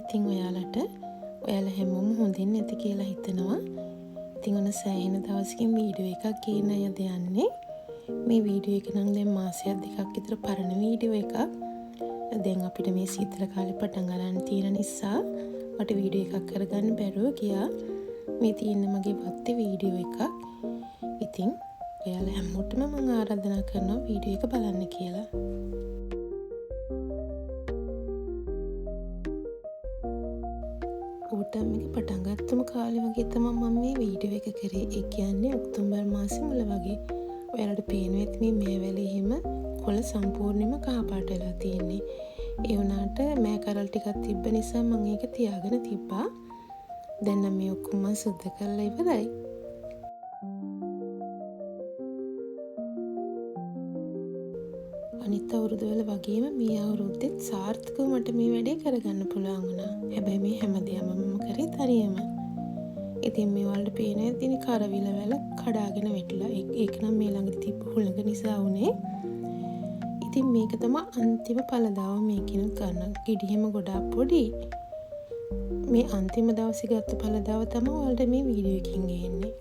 ඉතින් ඔයාලා හැමෝම හොඳින් නැති කියලා හිතනවා. ඉතින් ඔන්න සෑහෙන දවසකින් වීඩියෝ එකක් ගේන්න යද යන්නේ. මේ වීඩියෝ එක නම් දැන් මාසයක් දෙකක් විතර පරණ වීඩියෝ එකක්. දැන් අපිට මේ සීතල කාලේ පටන් ගන්න තියෙන නිසා මට වීඩියෝ එකක් කරගන්න බැරුව ගියා. මේ තියෙන මගේ වත්තේ වීඩියෝ එකක්. ඉතින් ඔයාලා හැමෝටම මම ආරාධනා කරනවා වීඩියෝ එක බලන්න කියලා. ඕටම් එක පටන් ගත්තම කාලේ වගේ තමයි මම මේ වීඩියෝ එක කරේ. ඒ කියන්නේ ඔක්තෝබර් මාසේ මුල වගේ. ඔයාලට පේනවා ඇති මේ වැලේ එහෙම කොළ සම්පූර්ණයෙන්ම කහ පාට වෙලා තියෙන්නේ. ඒ වුණාට මෑ කරල් ටිකක් තිබ්බ නිසා මම ඒක තියාගෙන තිබ්බා. දැන් නම් මේ ඔක්කොම මම සුද්ධ කරලා ඉවරයි. අනිත් අවුරුදු වල වගේම මේ අවුරුද්දෙත් සාර්ථකව මට මේ වැඩේ කරගන්න පුළුවන් වුණා. හැබැයි මේ හැමදේම මම කරේ තනියම. ඉතින් මේ වලට පේන ඇතිනේ කරවිල වැල කඩාගෙන වැටිලා. ඒක නම් මේ ළඟදී තිබ්බ හුළඟ නිසා වුනේ. ඉතින් මේක තමයි අන්තිම පළදාව මේකිනුත් ගන්න. ගෙඩියම ගොඩාක් පොඩි. මේ අන්තිම දවසේ ගත්ත පළදාව තමයි ඔයාලට මේ වීඩියෝ එකකින් ගේන්නේ.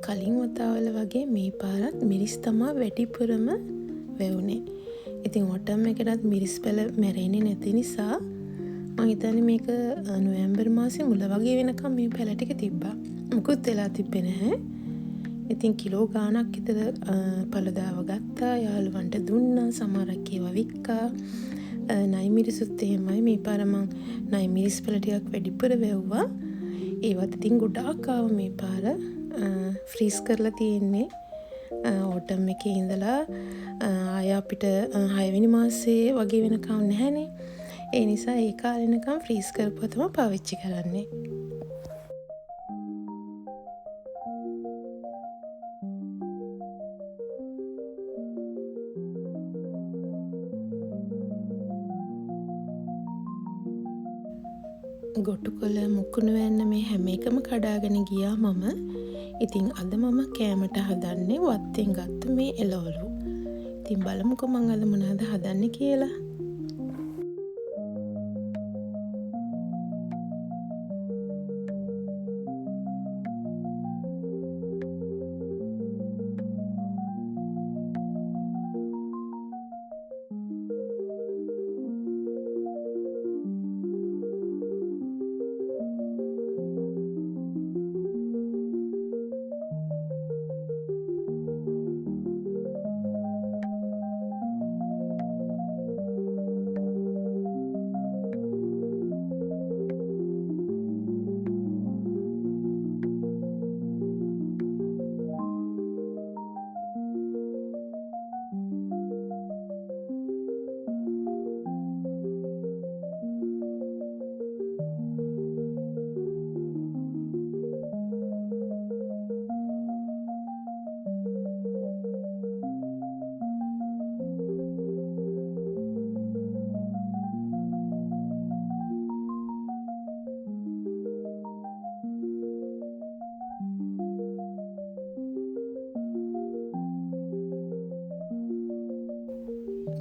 කලින් වතාවල වගේ මේ පාරත් මිරිස් තමා වැඩිපුරම වැවුනේ. ඉතින් ඕටම් එකටත් මිරිස් පැල මැරෙන්නේ නැති නිසා මම හිතන්නේ මේක නොවැම්බර් මාසේ මුල වගේ වෙනකම් මේ පැල ටික තිබ්බා. මුකුත් වෙලා තිබ්බේ නැහැ. ඉතින් කිලෝ ගාණක් විතර පළදාව ගත්තා. යාළුවන්ට දුන්නා. සමහරක් ඒවා වික්කා. නයි මිරිසුත් එහෙමයි. මේ පාර මං නයි මිරිස් පැල ටිකක් වැඩිපුර වැව්වා. ඒවත් ඉතින් ගොඩාක් ආවා මේ පාර. ෆ්‍රීස් කරලා තියෙන්නේ ඕටම් එකේ ඉඳලා ආය අපිට 6 වෙනි මාසේ වගේ වෙනකම් නැහැනේ. ඒ නිසා ඒ කාලෙනකම් ෆ්‍රීස් කරපුවා තමයි පාවිච්චි කරන්නේ. ගොටුකොළ මුකුණු වැන්න මේ හැම එකම කඩාගෙන ගියා මම. ඉතින් අද මම කෑමට හදන්නේ වත්තෙන් ගත්ත මේ එළවලු. ඉතින් බලමුකෝ මං අද මොනවද හදන්නේ කියලා.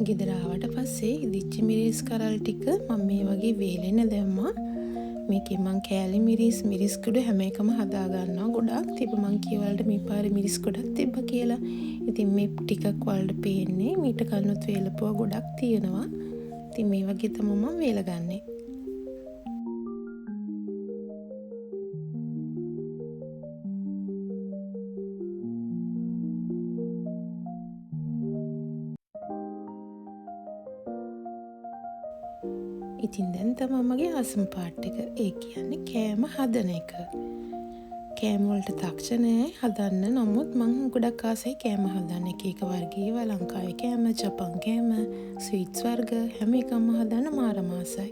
ගෙදර ආවට පස්සේ ඉදිච්ච මිරිස් කරල් ටික මම මේ වගේ වේලෙන දැම්මා. මේකේ මං කෑලි මිරිස් කුඩු හැම එකම හදා ගන්නවා. ගොඩාක් තිබ්බ මං කියවලට මේ පාරේ මිරිස් ගොඩක් තිබ්බ කියලා. ඉතින් මේ ටිකක් වලට පේන්නේ මීට කලිනුත් වේලපුවා ගොඩක් තියෙනවා. ඉතින් මේ වගේ තමයි මම වේලගන්නේ. ඉතින් දැන් තමයි මගේ ආසම පාට් එක. ඒ කියන්නේ කෑම හදන එක. කෑම වලට දක්ෂ නෑ හදන්න. නමුත් මං ගොඩක් ආසයි කෑම හදන්න. එක වර්ගයේ ඒවා ලංකාවේ කෑම, ජපන් කෑම, ස්වීට්ස් වර්ග හැම එකම හදන්න මාරම ආසයි.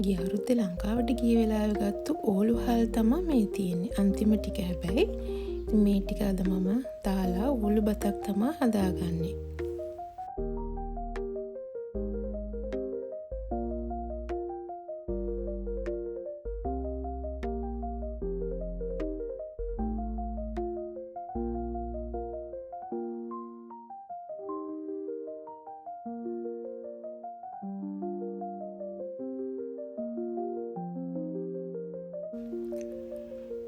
ගිය අවුරුද්දේ ලංකාවට ගිය වෙලාවේ ගත්තු ඕලු හල් තමයි මේ තියෙන්නේ. අන්තිම ටික හැබැයි. ඉතින් මේ ටික අද මම දාලා ඕලු බතක් තමයි හදාගන්නේ.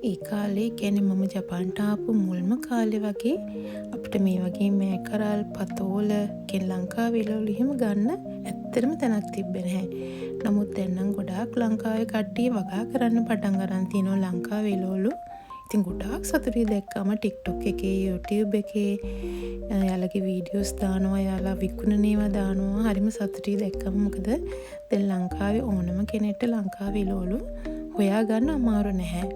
ඒ කාලේ කියන්නේ මම ජපාන්ට ආපු මුල්ම කාලේ වගේ අපිට මේ වගේ මේකරල් පතෝල කියන ලංකාවේ එළවලු එහෙම ගන්න ඇත්තටම තැනක් තිබ්බේ නැහැ. නමුත් දැන් නම් ගොඩාක් ලංකාවේ කට්ටිය වගා කරන්න පටන් ගන්න තියෙනවා ලංකාවේ එළවලු. ඉතින් ගොඩාක් සතුටුයි දැක්කම TikTok එකේ YouTube එකේ යාළුවගේ වීඩියෝස් දානවා, යාළුවා විකුණන ඒවා දානවා. හරිම සතුටුයි දැක්කම මොකද දැන් ලංකාවේ ඕනම කෙනෙක්ට ලංකාවේ එළවලු හොයාගන්න අමාරු නැහැ.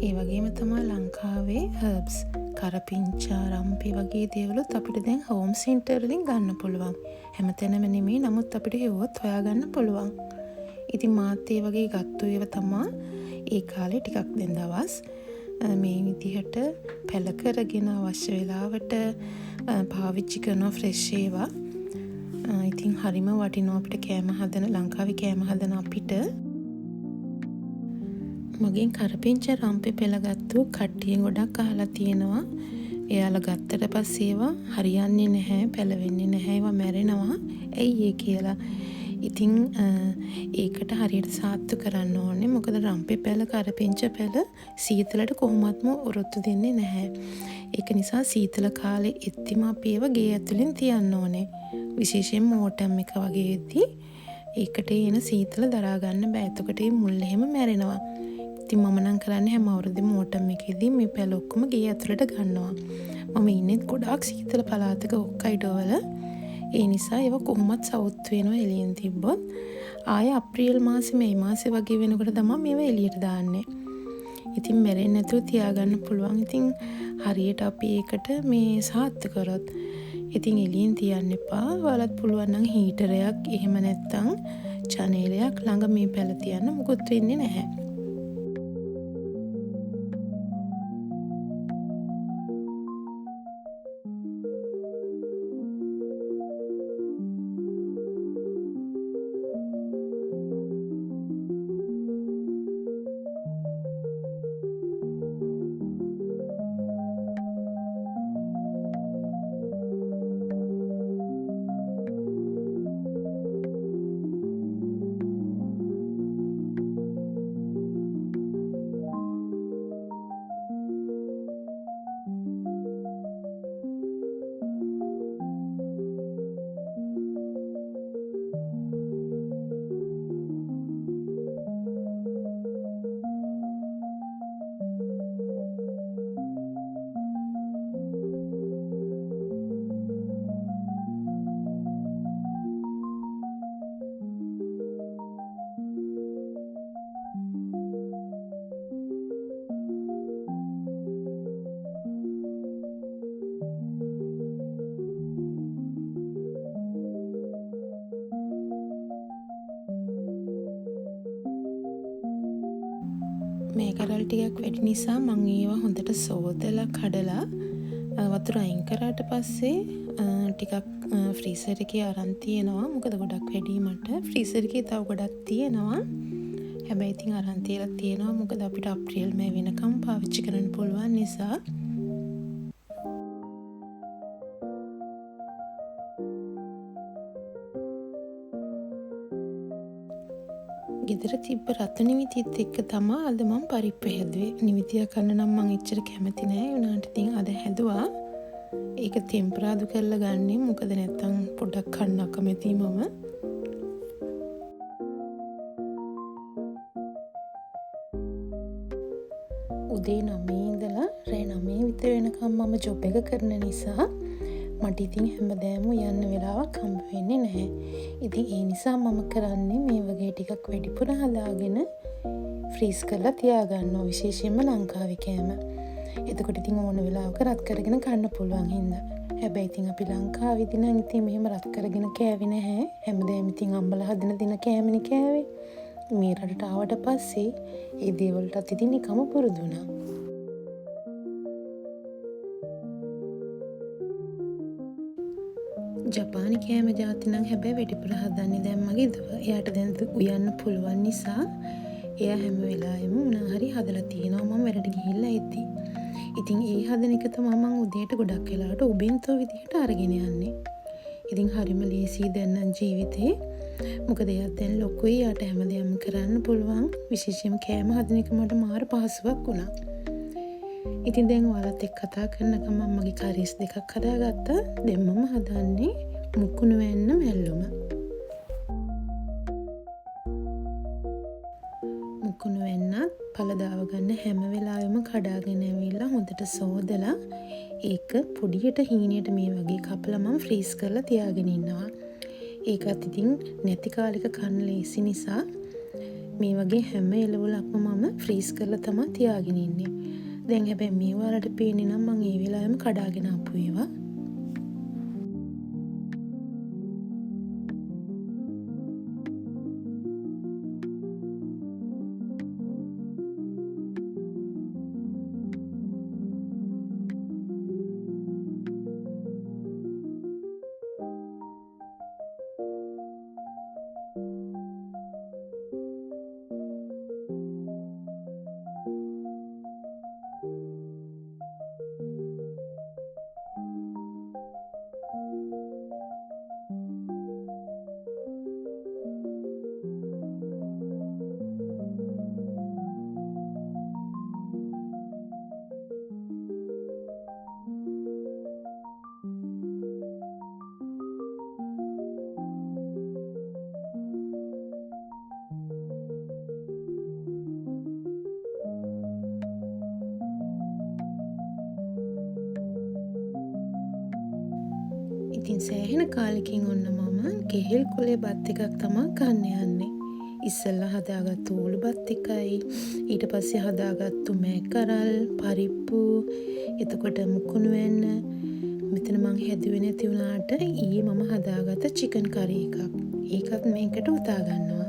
ඒ වගේම තමයි ලංකාවේ හර්බ්ස් කරපිංචා රම්පි වගේ දේවලුත් අපිට දැන් හෝම් සෙන්ටර් වලින් ගන්න පුළුවන්. හැමතැනම නෙමෙයි නමුත් අපිට හෙව්වොත් හොයාගන්න පුළුවන්. ඉතින් මාත් ඒ වගේ ගත්තු ඒවා තමයි ඒ කාලේ ටිකක් දැන් දවස් මේ විදිහට පැල කරගෙන අවශ්‍ය වෙලාවට පාවිච්චි කරන ෆ්‍රෙෂ් ඒවා. ඉතින් හරිම වටිනවා අපිට කෑම හදන ලංකාවේ කෑම හදන අපිට. මගෙන් කරපිංචා රම්පේ පෙළගත්තු කට්ටිය ගොඩක් අහලා තියෙනවා. එයාලා ගත්තට පස්සේ ඒවා හරියන්නේ නැහැ, පැලවෙන්නේ නැහැ, ඒවා මැරෙනවා. ඇයි ඒ කියලා. ඉතින් ඒකට හරියට සාත්තු කරන්න ඕනේ. මොකද රම්පේ පැළ කරපිංචා පැළ සීතලට කොහොමත්ම ඔරොත්තු දෙන්නේ නැහැ. ඒක නිසා සීතල කාලේ එත්තිම අපි ඒවා ගේ ඇතුලෙන් තියන්න ඕනේ. විශේෂයෙන්ම ඕටම් එක වගේදී ඒකට එන සීතල දරා ගන්න බෑ. එතකොට මේ මුල් එහෙම මැරෙනවා. ඉතින් මම නම් කරන්නේ හැම අවුරුද්දෙම ඕටම් එකේදී මේ පැල ඔක්කොම ගේ ඇතුළට ගන්නවා. මම ඉන්නේ ගොඩාක් සීතල පළාතක හොක්කයිඩෝ වල. ඒ නිසා ඒවා කොහොමත් සවුත් වෙනවා එළියෙන් තිබ්බොත්. ආයේ අප්‍රේල් මාසේ මේ මාසේ වගේ වෙනකොට තමයි මේවා එළියට දාන්නේ. ඉතින් මැරෙන්නේ නැතුව තියාගන්න පුළුවන්. ඉතින් හරියට අපි ඒකට මේ සාත්තු කරොත් ඉතින් එළියෙන් තියන්න එපා. ඔයාලත් පුළුවන් නම් හීටරයක් එහෙම නැත්නම් ජනේලයක් ළඟ මේ පැල තියන්න මොකුත් වෙන්නේ නැහැ. මේකරල් ටිකක් වැඩි නිසා මම ඒවා හොඳට සෝදලා කඩලා වතුර අයින් කරාට පස්සේ ටිකක් ෆ්‍රීසර් එකේ අරන් තියනවා. මොකද ගොඩක් වැඩි මට ෆ්‍රීසර් එකේ තව ගොඩක් තියෙනවා. හැබැයි ඉතින් අරන් තියලා තියෙනවා මොකද අපිට අප්‍රේල් මේ වෙනකම් පාවිච්චි කරන්න පුළුවන් නිසා. ගෙදර තිබ්බ රතු නිවිතිත් එක්ක තමයි අද මම පරිප්පු හැදුවේ. නිවිතිය කන්න නම් මම එච්චර කැමති නෑ. උනාට ඉතින් අද හැදුවා. ඒක ටෙම්පරාදු කරලා ගන්නෙ. මොකද නැත්තම් පොඩ්ඩක් කන්න අකමැතියි මම. උදේ 9 ඉඳලා රෑ 9 විතර වෙනකම් මම ජොබ් එක කරන නිසා මට ඉතින් හැමදාම යන්න වෙලාවක් හම්බ වෙන්නේ නැහැ. ඉතින් ඒ නිසා මම කරන්නේ මේ වගේ ටිකක් වැඩිපුර හදාගෙන ෆ්‍රීස් කරලා තියාගන්නවා. විශේෂයෙන්ම ලංකාවේ කෑම. එතකොට ඉතින් ඕන වෙලාවක රත් කරගෙන කන්න පුළුවන් හින්දා. හැබැයි ඉතින් අපි ලංකාවේදී නම් ඉතින් මෙහෙම රත් කරගෙන කෑවේ නැහැ. හැමදාම ඉතින් අම්මලා හදන දින කෑමනේ කෑවේ. මේ රටට ආවට පස්සේ ඒ දේවල්ටත් ඉතින් නිකම්ම පුරුදු වුණා. ජපානි කෑම ජාති නම් හැබැයි වැඩිපුර හදන්නේ දැන් මගේ දුව. එයාට දැන් උයන්න පුළුවන් නිසා එයා හැම වෙලාවෙම මොනවා හරි හදලා තියෙනවා මම වැඩට ගිහිල්ලා එද්දි. ඉතින් ඒ හදන එක තමයි මම උදේට ගොඩක් වෙලාවට උබෙන්තෝ විදිහට අරගෙන යන්නේ. ඉතින් හරිම ලේසියි දැන් නම් ජීවිතේ. මොකද එයාත් දැන් ලොකුයි. යාට හැමදේම කරන්න පුළුවන්. විශේෂයෙන්ම කෑම හදන එක මට මාර පහසුවක් වුණා. ඉතින් දැන් ඔයාලත් එක්ක කතා කරන ගමන් මගේ කරීස් දෙකක් හදාගත්තා. දැන් මම හදන්නේ මුකුණු වෙන්න මැල්ලුම. මුකුණු වෙන්නත් පළදාව ගන්න හැම වෙලාවෙම කඩාගෙන ඇවිල්ලා හොඳට සෝදලා ඒක පොඩියට හීනියට මේ වගේ කපලා මම ෆ්‍රීස් කරලා තියාගෙන ඉන්නවා. ඒකත් ඉතින් නැති කාලෙක කන්න ලේසි නිසා මේ වගේ හැම එළවලක්ම මම ෆ්‍රීස් කරලා තමයි තියාගෙන ඉන්නේ. දැන් හැබැයි මේ වලට පේන්නේ නම් මම ඒ වෙලාවෙම කඩාගෙන ආපු ඒවා. ඉතින් සෑහෙන කාලෙකින් ඔන්න මම කෙහෙල් කොලේ බත් එකක් තමයි කන්න යන්නේ. ඉස්සෙල්ලා හදාගත්තු ඌළු බත් එකයි, ඊට පස්සේ හදාගත්තු මෑකරල්, පරිප්පු, එතකොට මුකුණු වෙන්න. මෙතන මං හැදුවේ නැති වුණාට ඊයේ මම හදාගත්ත චිකන් කරි එකක්. ඒකත් මේකට උතා ගන්නවා.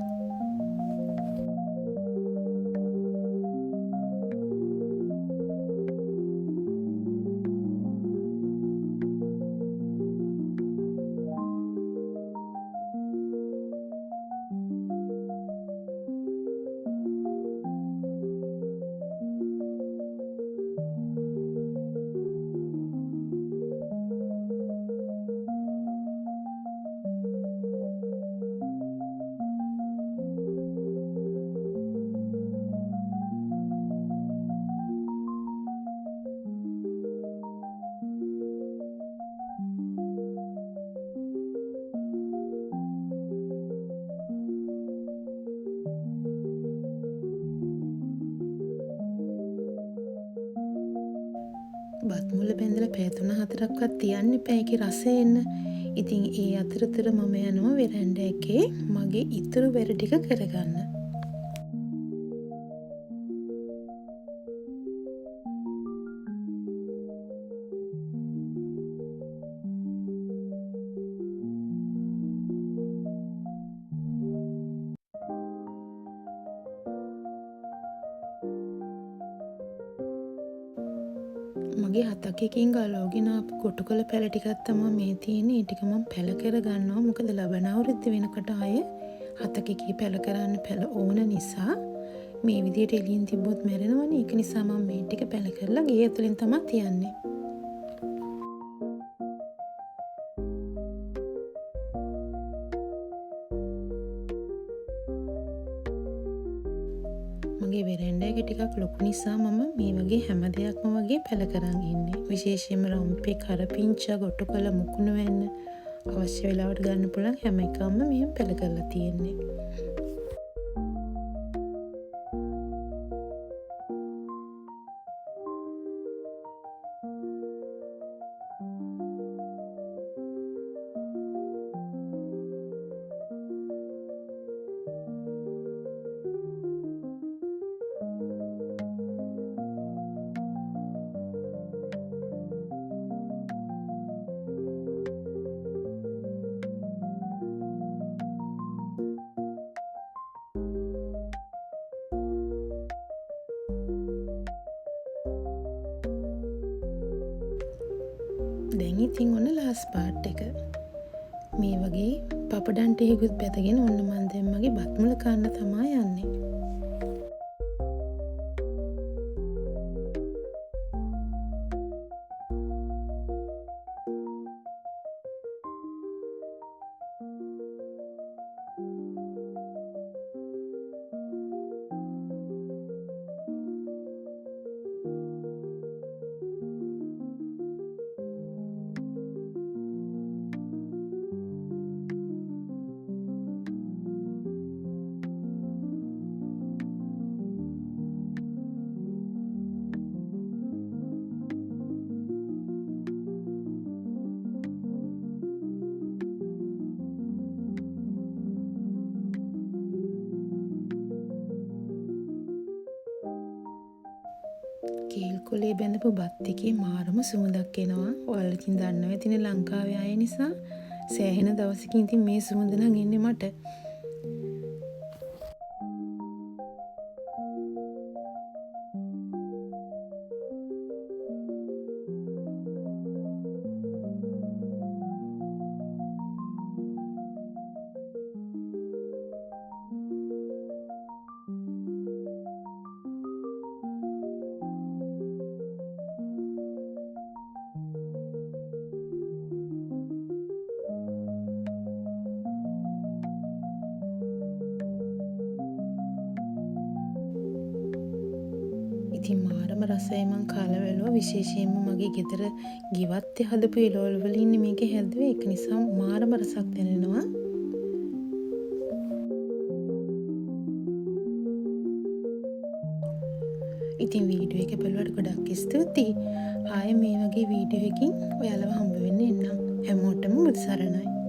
බත් මුල බැඳලා පැය 3-4ක්වත් තියන්න එපා ඒකේ රසය එන්න. ඉතින් ඒ අතරතුර මම යනවා වෙරැන්ඩා එකේ මගේ ඉතුරු වැඩ ටික කරගන්න. මගේ 7කින් ගලවගෙන ආපු කොටු කොළ පැල ටිකක් තමයි මේ තියෙන්නේ. ඒ ටික මම පැල කරගන්නවා. මොකද ලබන අවුරුද්ද වෙනකොට ආයේ 7කකේ පැල කරන්න පැල ඕන නිසා මේ විදිහට එළියෙන් තිබ්බොත් මැරෙනවනේ. ඒක නිසා මම මේ ටික පැල කරලා ගේ ඇතුලෙන් තමයි තියන්නේ. මගේ වෙරෙන්ඩා එක ටිකක් ලොකු නිසා මම මේ වගේ හැම දෙයක්ම වගේ පැල කරන් ඉන්නේ. විශේෂයෙන්ම රම්පේ, කරපිංචා, ගොටු කොළ, මුකුණු වෙන්න අවශ්‍ය වෙලාවට ගන්න පුළුවන් හැම එකක්ම මෙහෙම පැල කරලා තියෙන්නේ. ඉතින් ඔන්න ලාස් පාට් එක. මේ වගේ පපඩන් ටිකකුත් බැදගෙන ඔන්න මන් දැන් මගේ බත් මුල කන්න තමයි යන්නේ. කේල් කොලේ බැඳපු බත් එකේ මාරම සුවඳක් එනවා. ඔයාලා ඉතින් දන්නවා ඉතින් ලංකාවේ අය නිසා සෑහෙන දවසකින් ඉතින් මේ සුවඳ නම් එන්නේ මට. ඉතින් මාරම රසයි. මං කාලා බැලුවා. විශේෂයෙන්ම මගේ ගෙදර ගෙවත්තේ හදපු එළවලු වලින් මේක හැදුවේ. ඒක නිසා මාරම රසක් දැනෙනවා. ඉතින් වීඩියෝ එක බලුවට ගොඩක් ස්තුතියි. ආයේ මේ වගේ වීඩියෝ එකකින් ඔයාලව හම්බ වෙන්න එන්නම්. හැමෝටම බුදු සරණයි.